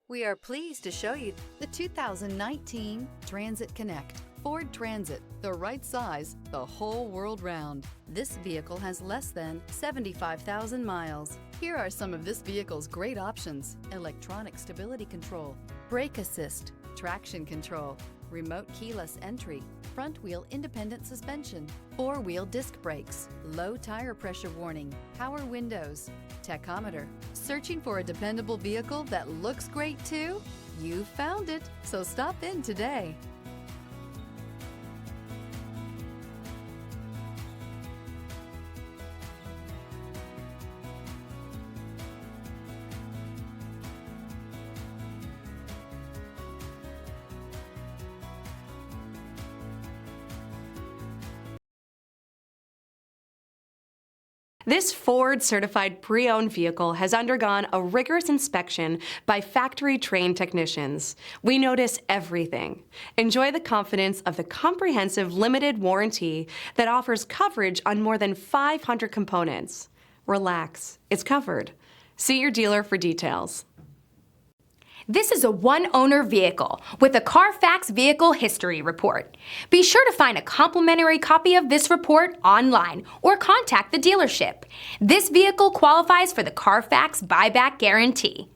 We are pleased to show you the 2019 Transit Connect. Ford Transit, the right size, the whole world round. This vehicle has less than 75,000 miles. Here are some of this vehicle's great options: electronic stability control, brake assist, traction control, remote keyless entry, front wheel independent suspension, four-wheel disc brakes, low tire pressure warning, power windows, tachometer. Searching for a dependable vehicle that looks great too? You found it, so stop in today. This Ford-certified pre-owned vehicle has undergone a rigorous inspection by factory-trained technicians. We notice everything. Enjoy the confidence of the comprehensive limited warranty that offers coverage on more than 500 components. Relax, it's covered. See your dealer for details. This is a one-owner vehicle with a Carfax Vehicle History Report. Be sure to find a complimentary copy of this report online or contact the dealership. This vehicle qualifies for the Carfax Buyback Guarantee.